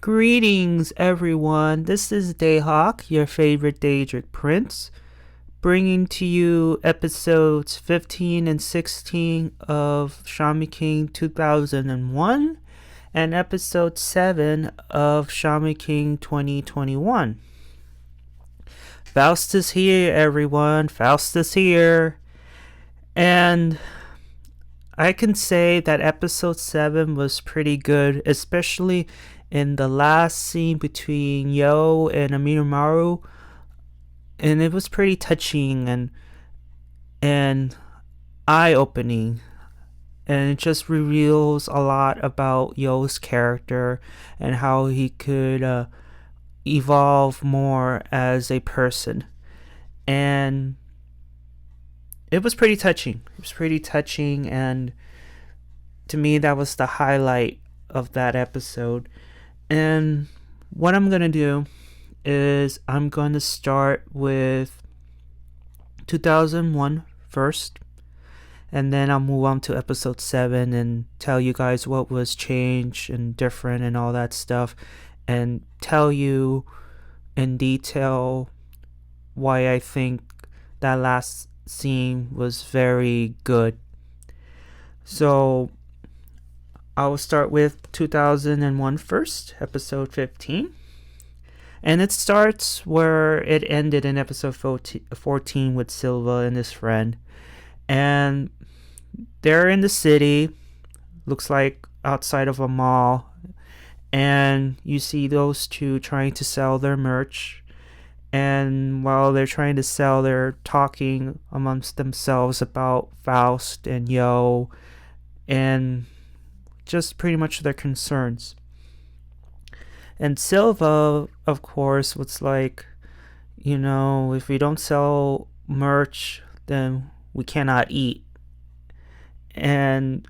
Greetings, everyone. This is Dayhawk, your favorite Daedric Prince, bringing to you episodes 15 and 16 of Shaman King 2001 and episode 7 of Shaman King 2021. Faust is here, everyone. Faust is here. And I can say that episode 7 was pretty good, especially in the last scene between Yo and Aminomaru, and it was pretty touching and eye-opening, and it just reveals a lot about Yo's character and how he could evolve more as a person. And it was pretty touching. And to me, that was the highlight of that episode. And what I'm going to do is I'm going to start with 2001 first, and then I'll move on to episode 7 and tell you guys what was changed and different and all that stuff, and tell you in detail why I think that last scene was very good. So I will start with 2001 first, episode 15. And it starts where it ended in episode 14 with Silva and his friend. And they're in the city, looks like outside of a mall. And you see those two trying to sell their merch. And while they're trying to sell, they're talking amongst themselves about Faust and Yo and just pretty much their concerns. And Silva, of course, was like, if we don't sell merch, then we cannot eat. And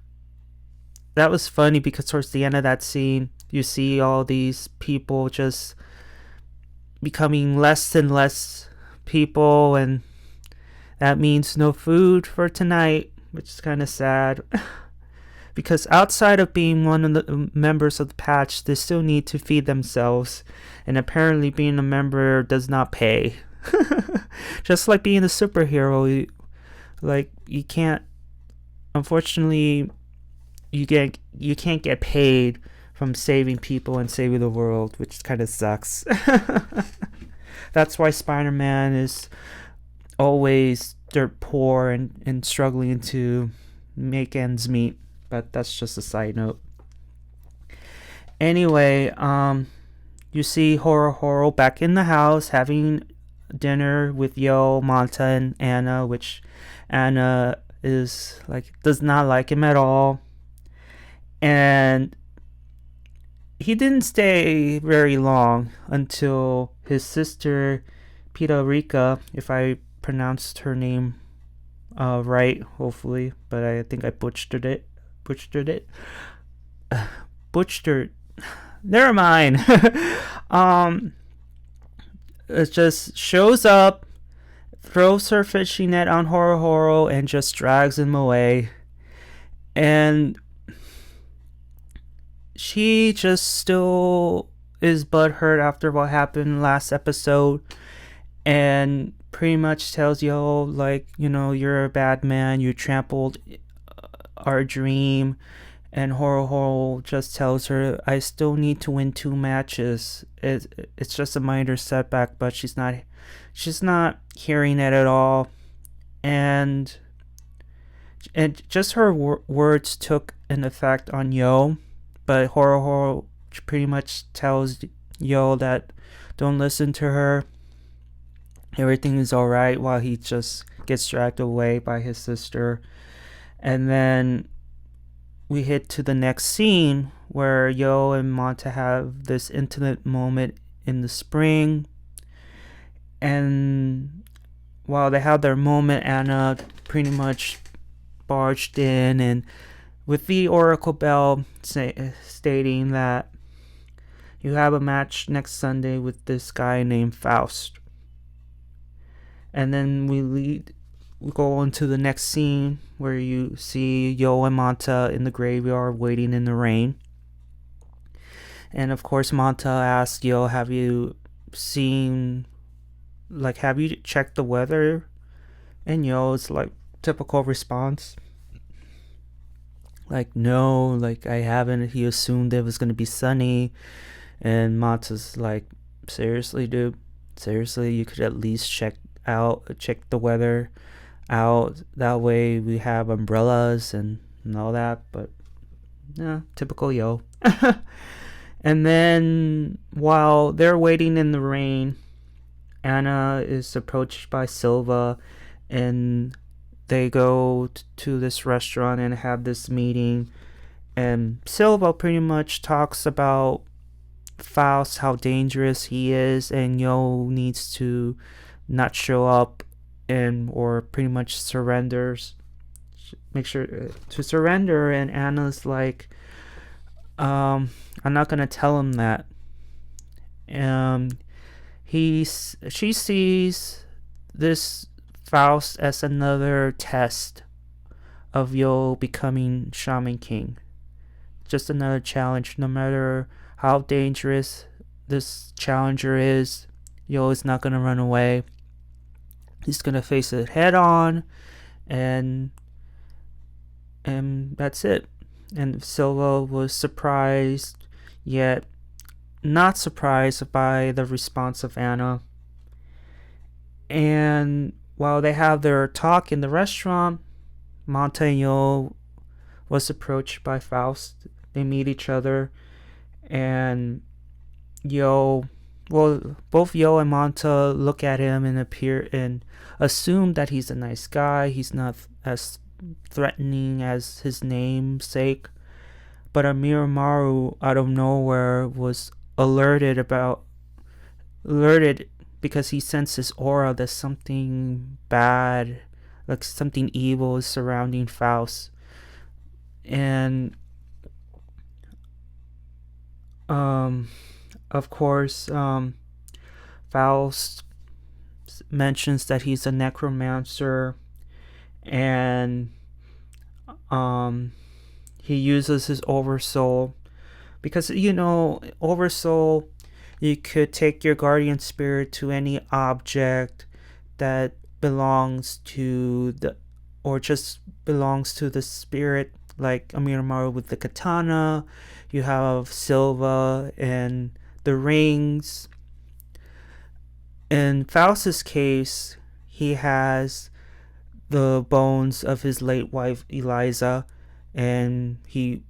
that was funny because towards the end of that scene, you see all these people just becoming less and less people, and that means no food for tonight, which is kind of sad. Because outside of being one of the members of the patch, they still need to feed themselves. And apparently being a member does not pay. Just like being a superhero, you can't, unfortunately, you can't get paid from saving people and saving the world, which kind of sucks. That's why Spider-Man is always dirt poor and struggling to make ends meet. But that's just a side note. Anyway, you see Horo back in the house having dinner with Yo, Manta, and Anna, which Anna does not like him at all. And he didn't stay very long until his sister Pita, if I pronounced her name right, hopefully, but I think I butchered it. Never mind. It just shows up, throws her fishing net on Horo, and just drags him away. And she just still is butthurt after what happened last episode, and pretty much tells Yo, you're a bad man, you trampled our dream. And Horo just tells her, I still need to win 2 matches. It's just a minor setback, but she's not hearing it at all. And just her words took an effect on Yo, but Horo pretty much tells Yo that don't listen to her, everything is alright, while he just gets dragged away by his sister. And then we hit to the next scene where Yo and Manta have this intimate moment in the spring. And while they have their moment, Anna pretty much barged in, and with the Oracle Bell stating that you have a match next Sunday with this guy named Faust. And then we go into the next scene where you see Yo and Manta in the graveyard waiting in the rain. And of course, Manta asks, yo, have you seen, like, have you checked the weather? And Yo's like, typical response, like, no, like, I haven't. He assumed it was going to be sunny. And Manta's like, seriously, dude? Seriously, you could at least check the weather out. That way we have umbrellas and all that. But yeah, typical Yo. And then while they're waiting in the rain, Anna is approached by Silva, and they go to this restaurant and have this meeting. And Silva pretty much talks about Faust, how dangerous he is, and Yo needs to not show up and or pretty much make sure to surrender. And Anna's like, I'm not gonna tell him that. She sees this Faust as another test of Yo becoming Shaman King. Just another challenge. No matter how dangerous this challenger is, Yo is not gonna run away. He's gonna face it head on, and that's it. And Silva was surprised, yet not surprised by the response of Anna. And while they have their talk in the restaurant, Manta and Yo was approached by Faust. They meet each other, and both Yo and Manta look at him and assume that he's a nice guy. He's not as threatening as his namesake. But Maru out of nowhere was alerted because he senses aura that something bad, like something evil, is surrounding Faust. And of course, Faust mentions that he's a necromancer, and he uses his oversoul because, oversoul, you could take your guardian spirit to any object that belongs to the spirit, like Amirimaru with the katana. You have Silva and the rings. In Faust's case, he has the bones of his late wife Eliza, and he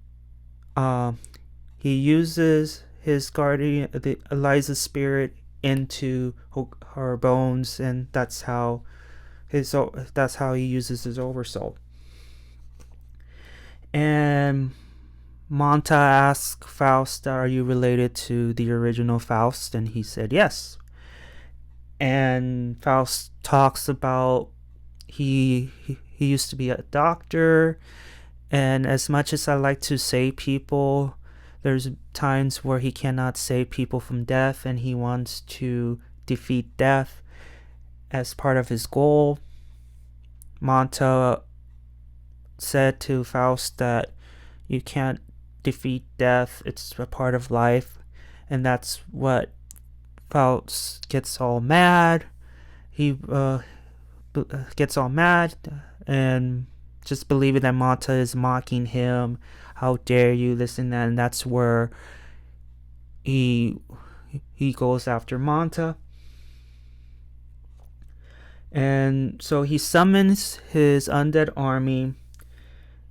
uses his guardian, Eliza's spirit, into her bones, and that's how he uses his oversoul. And Manta asks Faust, "Are you related to the original Faust?" And he said yes. And Faust talks about he used to be a doctor, and as much as I like to save people, there's times where he cannot save people from death, and he wants to defeat death as part of his goal. Manta said to Faust that you can't defeat death, it's a part of life, and that's what Faust gets all mad. He gets all mad and just believing that Manta is mocking him. How dare you, this and that. And that's where he goes after Manta. And so he summons his undead army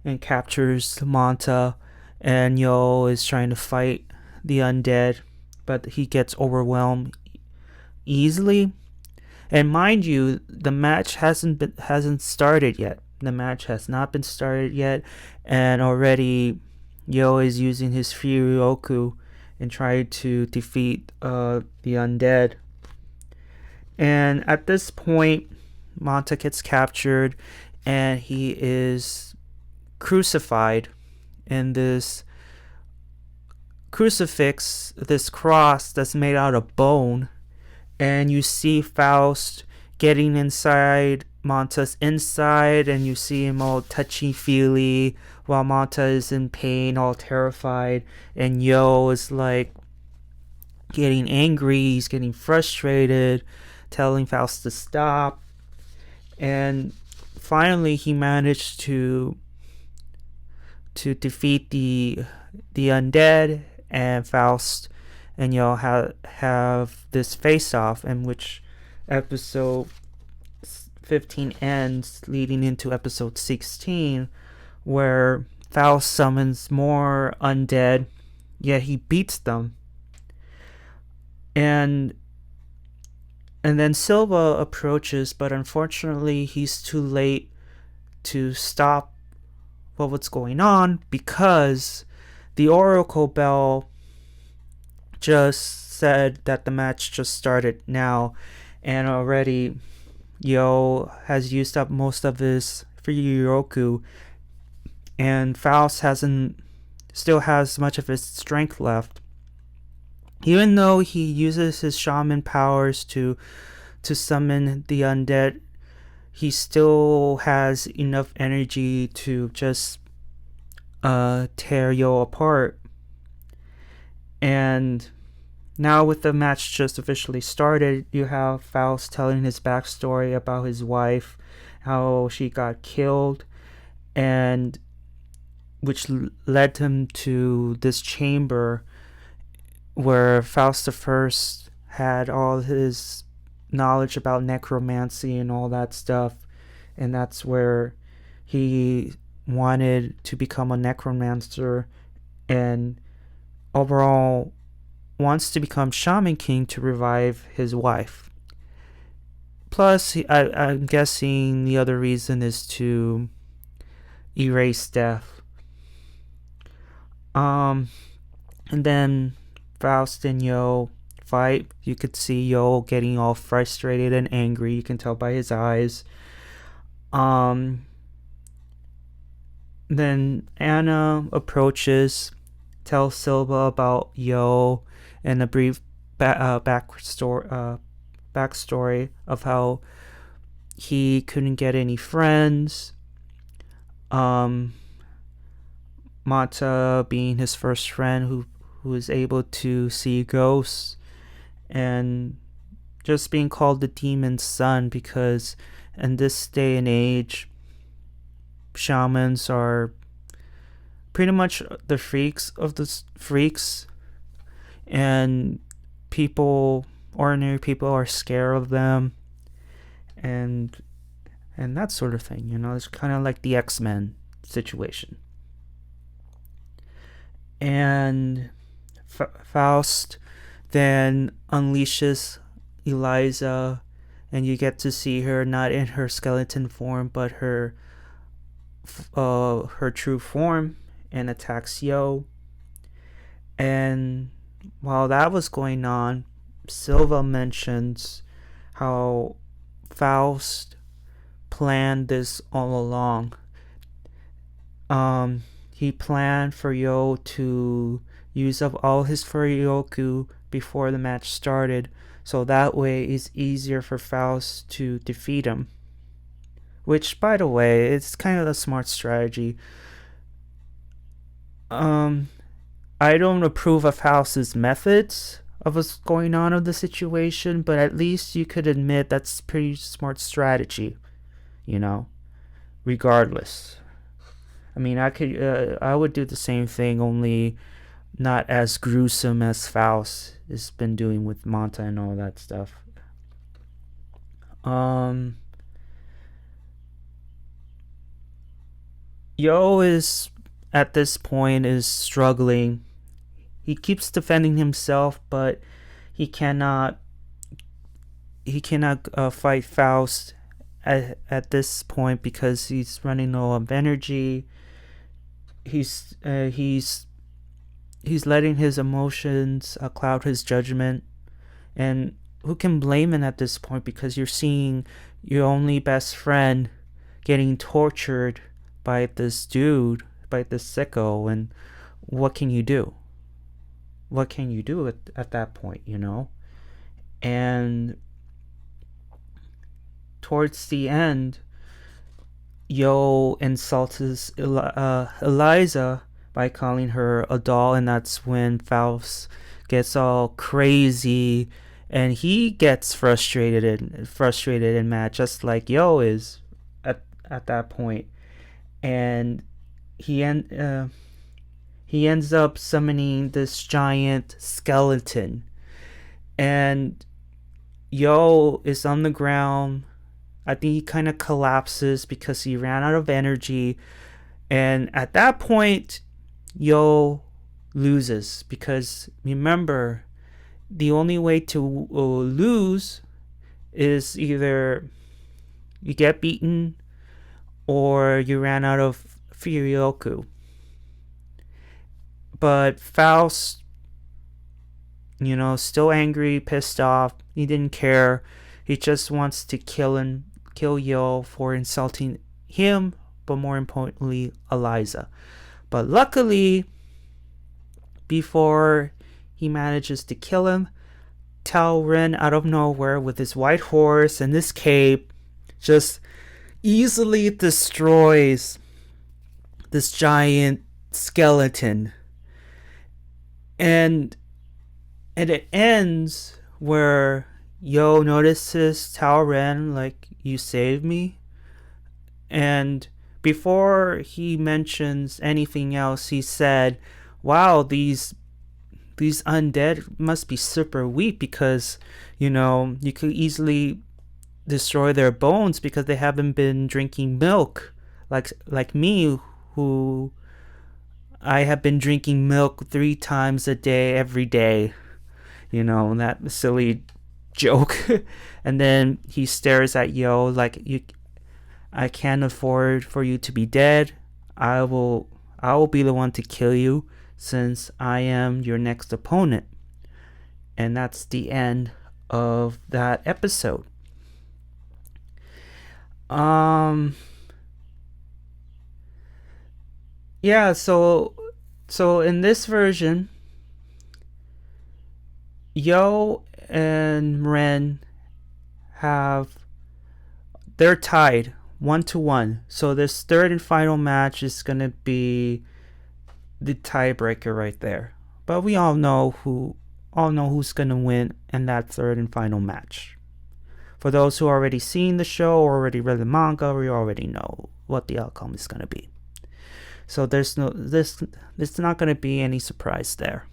and captures Manta. And Yo is trying to fight the undead, but he gets overwhelmed easily. And mind you, the match hasn't started yet. The match has not been started yet, and already Yo is using his Furyoku and trying to defeat the undead. And at this point, Manta gets captured, and he is crucified in this crucifix, this cross that's made out of bone. And you see Faust getting inside Manta's inside, and you see him all touchy-feely while Manta is in pain, all terrified. And Yo is like getting angry, he's getting frustrated, telling Faust to stop. And finally he managed to defeat the undead, and Faust and y'all have this face off, in which episode 15 ends, leading into episode 16, where Faust summons more undead, yet he beats them. And then Silva approaches, but unfortunately he's too late to stop what's going on, because the Oracle Bell just said that the match just started now, and already Yo has used up most of his free Roku, and Faust still has much of his strength left. Even though he uses his shaman powers to summon the undead, he still has enough energy to just tear Yo apart. And now, with the match just officially started, you have Faust telling his backstory about his wife, how she got killed, and which led him to this chamber where Faust I had all his knowledge about necromancy and all that stuff, and that's where he wanted to become a necromancer, and overall wants to become Shaman King to revive his wife. Plus, I'm guessing the other reason is to erase death. And then Faust and Yo fight. You could see Yo getting all frustrated and angry. You can tell by his eyes. Then Anna approaches, tells Silva about Yo, and a brief backstory of how he couldn't get any friends. Mata being his first friend who was able to see ghosts, and just being called the demon's son, because in this day and age, shamans are pretty much the freaks of the freaks, and ordinary people are scared of them, and that sort of thing. It's kind of like the X-Men situation. And Faust then unleashes Eliza, and you get to see her not in her skeleton form, but her true form, and attacks Yo. And while that was going on, Silva mentions how Faust planned this all along. He planned for Yo to use up all his Furyoku before the match started, so that way it's easier for Faust to defeat him. Which, by the way, it's kind of a smart strategy. I don't approve of Faust's methods of what's going on of the situation, but at least you could admit that's pretty smart strategy, regardless. I mean, I would do the same thing, only not as gruesome as Faust has been doing with Manta and all that stuff. Yo is, at this point, is struggling. He keeps defending himself, but he cannot fight Faust at this point, because he's running low of energy. He's letting his emotions cloud his judgment, and who can blame him at this point, because you're seeing your only best friend getting tortured by this dude, by this sicko, and what can you do? What can you do at that point, And towards the end, Yo insults Eliza by calling her a doll, and that's when Faust gets all crazy, and he gets frustrated and mad, just like Yo is at that point. And he he ends up summoning this giant skeleton, and Yo is on the ground. I think he kind of collapses because he ran out of energy. And at that point, Yo loses, because remember, the only way to lose is either you get beaten or you ran out of Furyoku. But Faust, still angry, pissed off, he didn't care. He just wants to kill Yo for insulting him, but more importantly, Eliza. But luckily, before he manages to kill him, Tao Ren, out of nowhere with his white horse and his cape, just easily destroys this giant skeleton. And it ends where Yo notices Tao Ren, like, you saved me. And before he mentions anything else, he said, wow, these undead must be super weak, because you could easily destroy their bones because they haven't been drinking milk, like me, who I have been drinking milk 3 times a day every day. That silly joke. And then he stares at Yo like, I can't afford for you to be dead. I will be the one to kill you, since I am your next opponent. And that's the end of that episode. Yeah, so in this version, Yo and Ren they're tied 1-1. So this third and final match is gonna be the tiebreaker right there. But we all know who's gonna win in that third and final match. For those who already seen the show or already read the manga, we already know what the outcome is gonna be. So there's not gonna be any surprise there.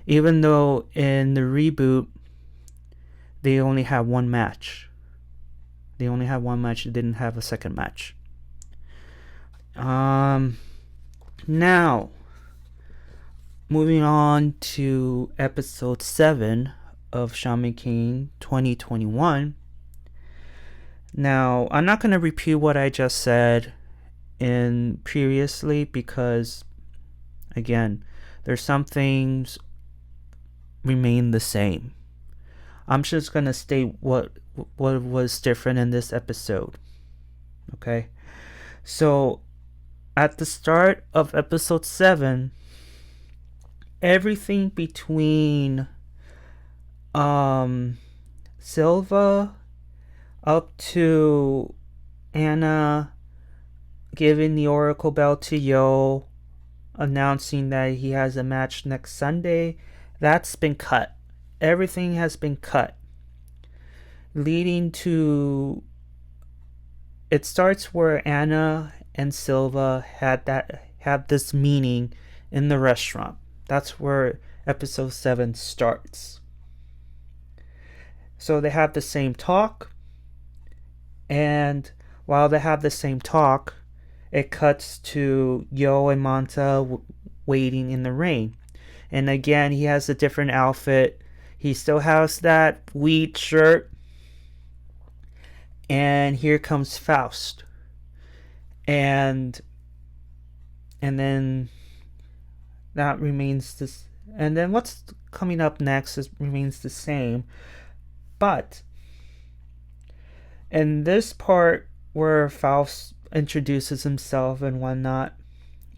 Even though in the reboot they only had one match. They didn't have a second match. Now, moving on to episode 7 of Shaman King 2021. Now, I'm not going to repeat what I just said in previously, because, again, there's some things remain the same. I'm just going to state what was different in this episode. Okay? So, at the start of episode 7, everything between Silva up to Anna giving the Oracle Bell to Yo, announcing that he has a match next Sunday, that's been cut. Everything has been cut. Leading to, it starts where Anna and Silva have this meeting in the restaurant. That's where episode 7 starts. So they have the same talk, and while they have the same talk, it cuts to Yo and Manta waiting in the rain. And again, he has a different outfit. He still has that wheat shirt. And here comes Faust. And then that remains this. And then what's coming up next remains the same. But in this part where Faust introduces himself and whatnot,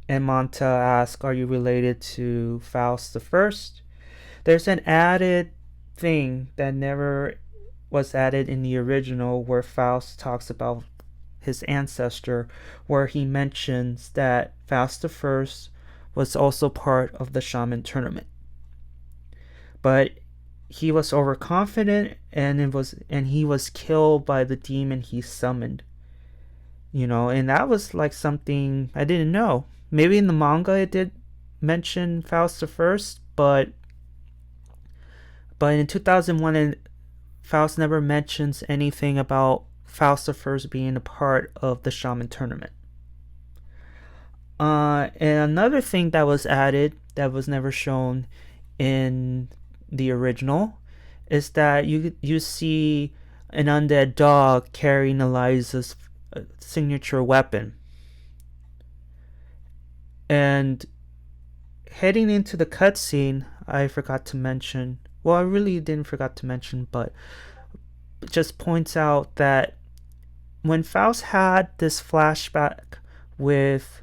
and Manta asks, are you related to Faust the First? There's an added thing that never was added in the original, where Faust talks about his ancestor, where he mentions that Faust the First was also part of the Shaman tournament. but he was overconfident, and he was killed by the demon he summoned. And that was like something I didn't know. Maybe in the manga it did mention Faust the First, but in 2001, Faust never mentions anything about Faust the First being a part of the Shaman tournament. And another thing that was added that was never shown in the original is that you see an undead dog carrying Eliza's signature weapon. And heading into the cutscene, I forgot to mention. Well, I really didn't forget to mention, but it just points out that when Faust had this flashback with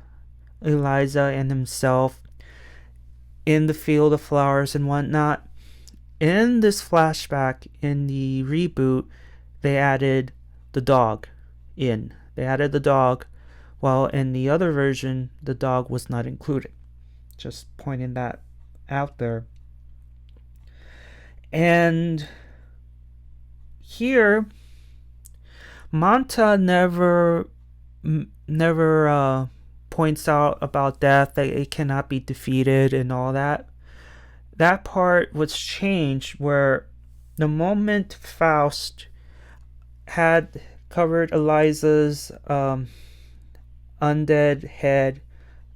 Eliza and himself in the field of flowers and whatnot, in this flashback in the reboot, they added the dog in. They added the dog, while in the other version, the dog was not included. Just pointing that out there. And here, Manta never points out about death, that it cannot be defeated and all that. That part was changed where the moment Faust had covered Eliza's undead head,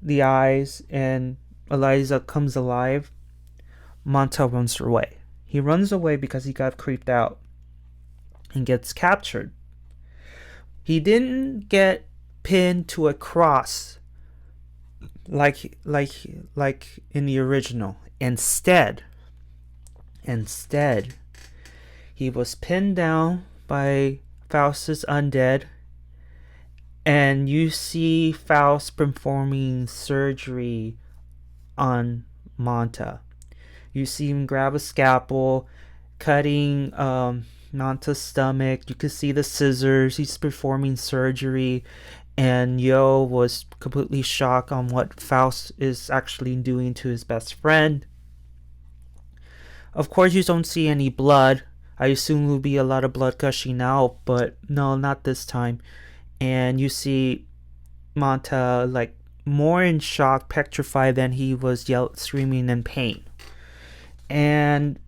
the eyes, and Eliza comes alive, Manta runs away. He runs away because he got creeped out and gets captured. He didn't get pinned to a cross like in the original. Instead, he was pinned down by Faust's undead, and you see Faust performing surgery on Manta. You see him grab a scalpel, cutting Manta's stomach. You can see the scissors. He's performing surgery, and Yo was completely shocked on what Faust is actually doing to his best friend. Of course, you don't see any blood. I assume there will be a lot of blood gushing out, but no, not this time. And you see Manta like more in shock, petrified than he was screaming in pain. And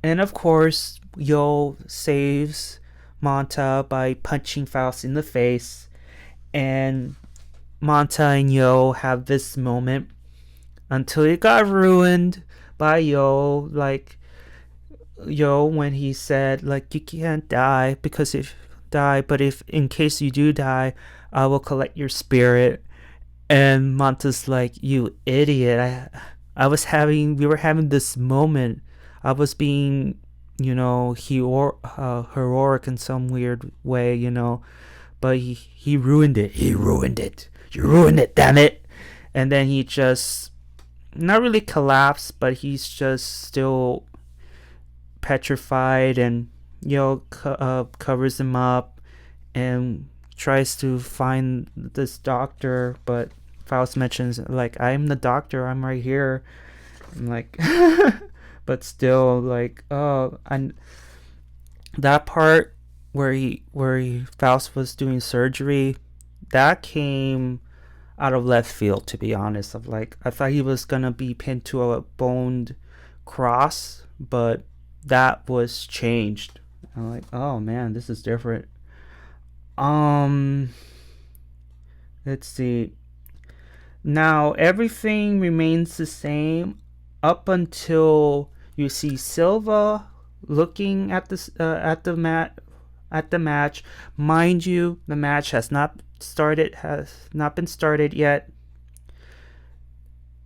of course, Yo saves Manta by punching Faust in the face. And Manta and Yo have this moment until it got ruined by Yo. Like Yo, when he said, like, you can't die because if but if in case you do die, I will collect your spirit. And Manta's like, you idiot. We were having this moment. I was being, heroic in some weird way, but he ruined it. You ruined it, damn it. And then he just, not really collapsed, but he's just still petrified, and covers him up and tries to find this doctor, but Faust mentions, like, I'm the doctor, I'm right here. I'm like, but still, like, and that part where Faust was doing surgery, that came out of left field, to be honest. Of like, I thought he was gonna be pinned to a boned cross, but that was changed. I'm like, oh man, this is different. Let's see. Now everything remains the same up until you see Silva looking at the match. Mind you, the match has not been started yet.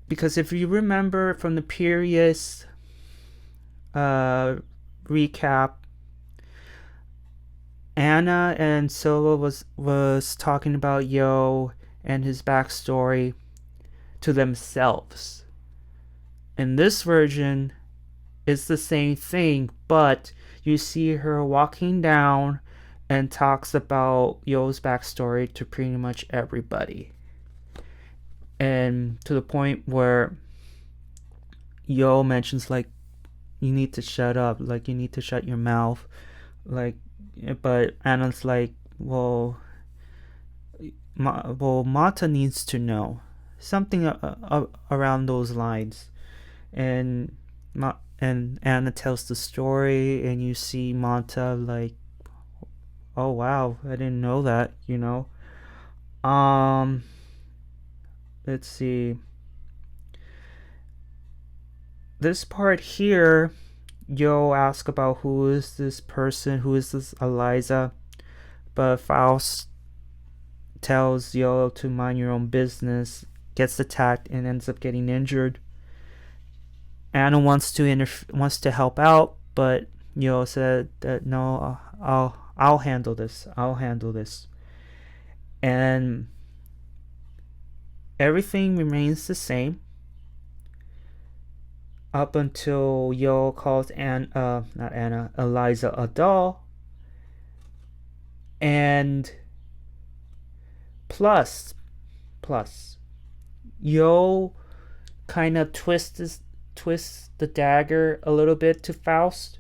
Because if you remember from the previous recap, Anna and Silva was talking about Yo and his backstory to themselves. In this version, it's the same thing, but you see her walking down and talks about Yo's backstory to pretty much everybody. And to the point where Yo mentions like you need to shut up, like you need to shut your mouth, like. But Anna's like, well, Mata needs to know something around those lines, and and Anna tells the story, and you see Mata like, oh wow, I didn't know that, you know. Um, let's see. This part here, Yo ask about who is this person, who is this Eliza, but Faust tells Yo to mind your own business, gets attacked and ends up getting injured. Anna wants to help out, but Yo said that no, I'll handle this. I'll handle this. And everything remains the same up until Yo calls not Anna, Eliza a doll. And plus, Yo kind of twists the dagger a little bit to Faust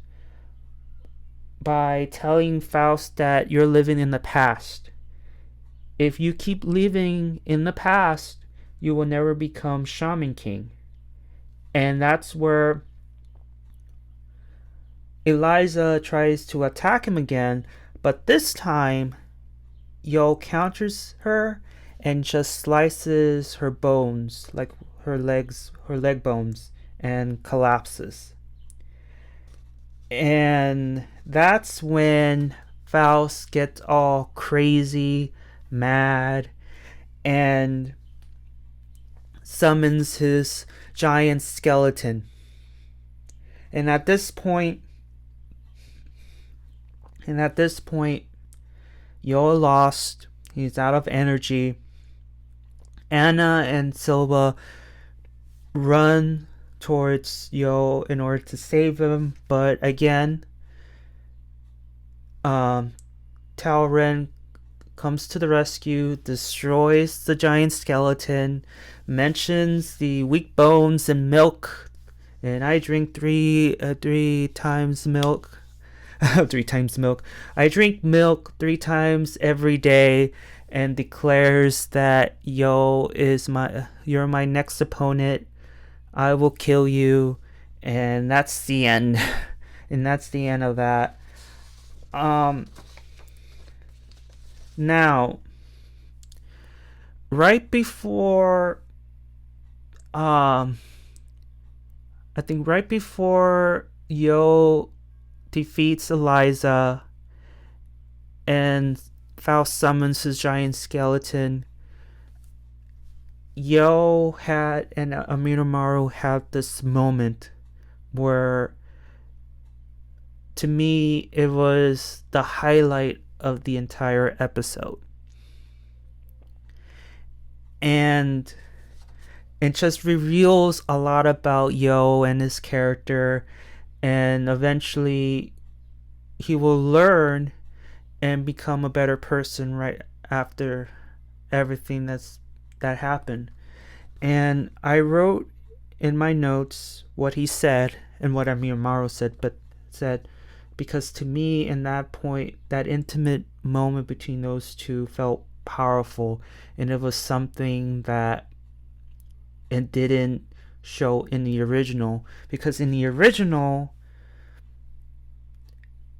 by telling Faust that you're living in the past. If you keep living in the past, you will never become Shaman King. And that's where Eliza tries to attack him again, but this time Yo counters her and just slices her bones, like her leg bones, and collapses. And that's when Faust gets all crazy, mad, and summons his giant skeleton. And at this point, Yo lost. He's out of energy. Anna and Silva run towards Yo in order to save him, but again, Talren comes to the rescue, destroys the giant skeleton, mentions the weak bones and milk, and I drink three times milk. 3 times milk. I drink milk 3 times every day, and declares that you're my next opponent. I will kill you, and that's the end. And that's the end of that. Now, right before, I think right before Yo defeats Eliza and Faust summons his giant skeleton, Yo and Aminomaru had this moment where, to me, it was the highlight of the entire episode. And it just reveals a lot about Yo and his character, and eventually he will learn and become a better person right after everything that happened. And I wrote in my notes what he said and what Aminomaru said, because to me, in that point, that intimate moment between those two felt powerful, and it was something that it didn't show in the original, because in the original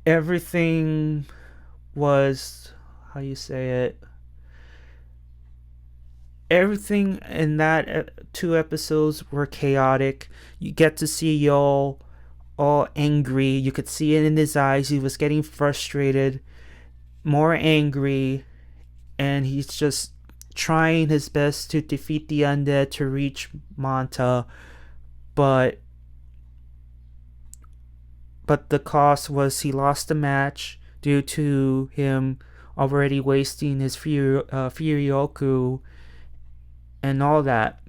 everything was, how you say it, everything in that 2 episodes were chaotic. You get to see Yo all angry. You could see it in his eyes. He was getting frustrated, more angry, and he's just trying his best to defeat the undead to reach Manta, but the cost was he lost the match due to him already wasting his Furyoku and all that.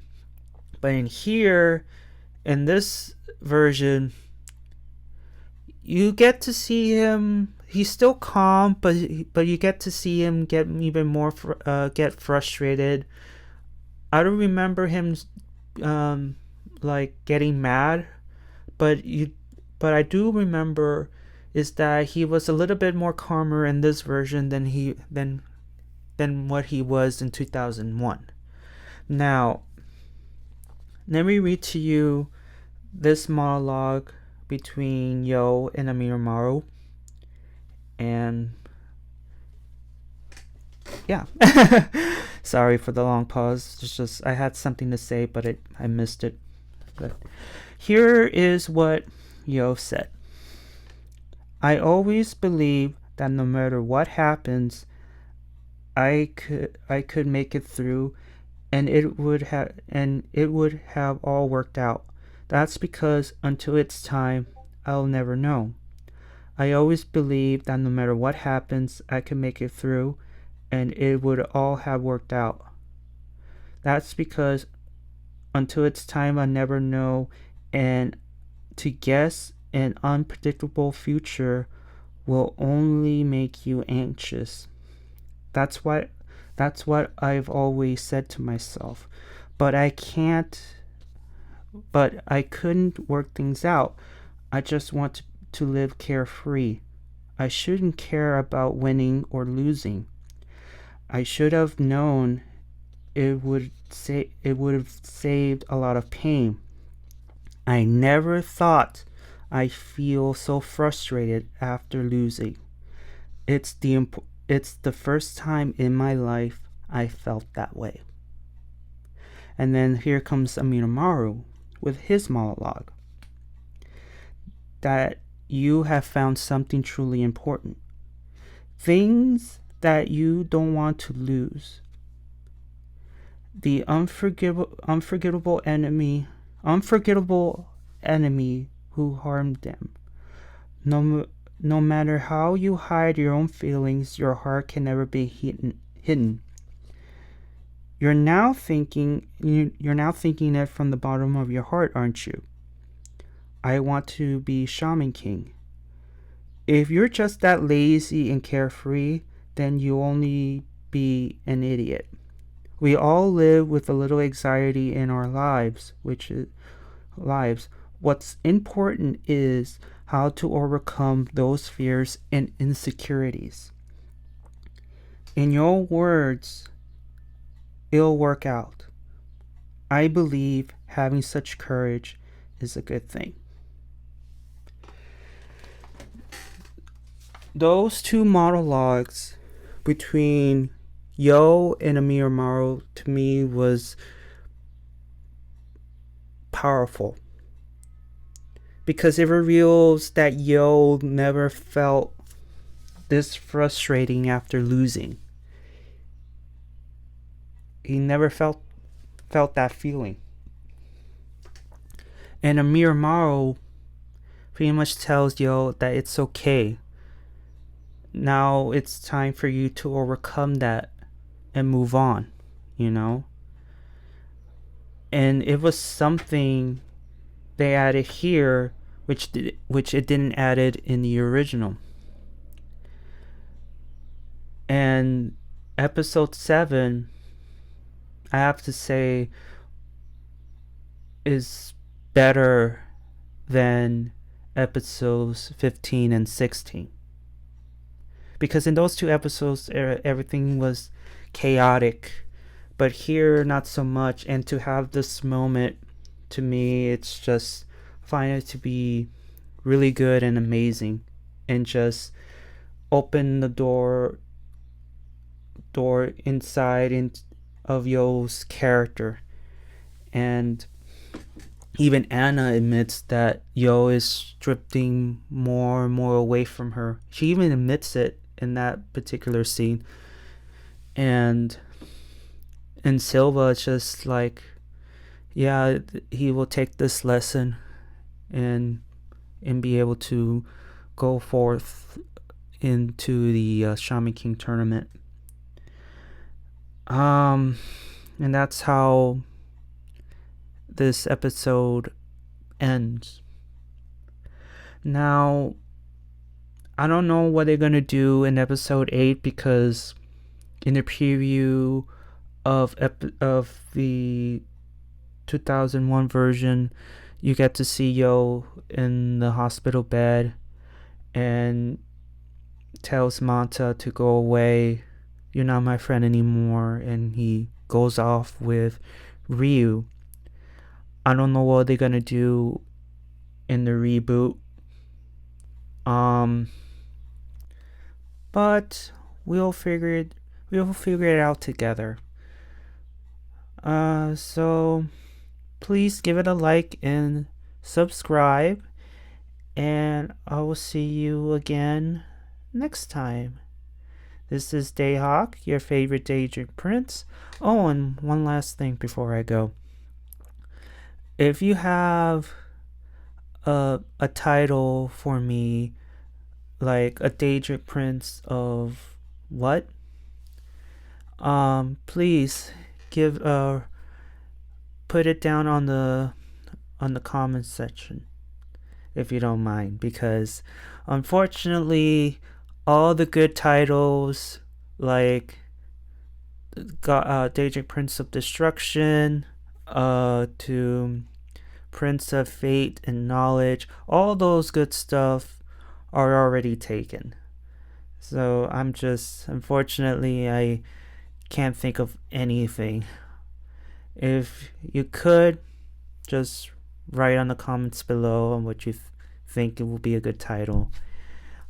But in this version, you get to see him. He's still calm, but you get to see him get even more get frustrated. I don't remember him like getting mad, but I do remember is that he was a little bit more calmer in this version than what he was in 2001. Now, let me read to you this monologue between Yo and Aminomaru, and yeah. Sorry for the long pause. It's just I had something to say, but I missed it. But here is what Yo said. I always believe that no matter what happens, I could make it through, and it would have all worked out. That's because until it's time, I'll never know. I always believe that no matter what happens, I can make it through, and it would all have worked out. That's because until it's time, I never know, and to guess an unpredictable future will only make you anxious. That's what I've always said to myself. But I couldn't work things out. I just want to live carefree. I shouldn't care about winning or losing. I should have known it would have saved a lot of pain. I never thought I'd feel so frustrated after losing. It's the first time in my life I felt that way. And then here comes Aminomaru with his monologue. That you have found something truly important. Things that you don't want to lose. The unforgettable enemy who harmed them. No matter how you hide your own feelings, your heart can never be hidden. You're now thinking it from the bottom of your heart, aren't you? I want to be Shaman King. If you're just that lazy and carefree, then you'll only be an idiot. We all live with a little anxiety in our lives, What's important is how to overcome those fears and insecurities. In your words, it'll work out. I believe having such courage is a good thing. Those two monologues between Yo and Aminomaru to me was powerful, because it reveals that Yo never felt this frustrating after losing. He never felt that feeling. And Aminomaru pretty much tells Yo that it's okay. Now it's time for you to overcome that and move on, you know? And it was something they added here which it didn't added in the original. And episode 7, I have to say, is better than episodes 15 and 16. Because in those two episodes, everything was chaotic. But here, not so much. And to have this moment, to me, it's just find it to be really good and amazing. And just open the door inside of Yo's character. And even Anna admits that Yo is drifting more and more away from her. She even admits it in that particular scene. And Silva is just like, yeah, he will take this lesson and be able to go forth into the Shaman King tournament. And that's how this episode ends. Now, I don't know what they're gonna do in episode 8, because in the preview of the 2001 version, you get to see Yo in the hospital bed and tells Manta to go away. You're not my friend anymore. And he goes off with Ryu. I don't know what they're gonna do in the reboot. But we'll figure it out together. So please give it a like and subscribe, and I will see you again next time. This is Dayhawk, your favorite Daydream Prince. Oh, and one last thing before I go. If you have a title for me, like a Daydream Prince of what? Please give put it down on the comments section if you don't mind, because unfortunately all the good titles like Daedric Prince of Destruction to Prince of Fate and Knowledge, all those good stuff are already taken. So unfortunately, I can't think of anything. If you could, just write on the comments below on what you think it will be a good title.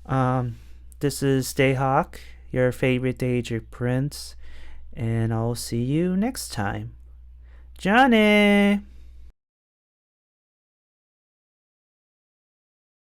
This is Dayhawk, your favorite Daydream Prince, and I'll see you next time. Johnny!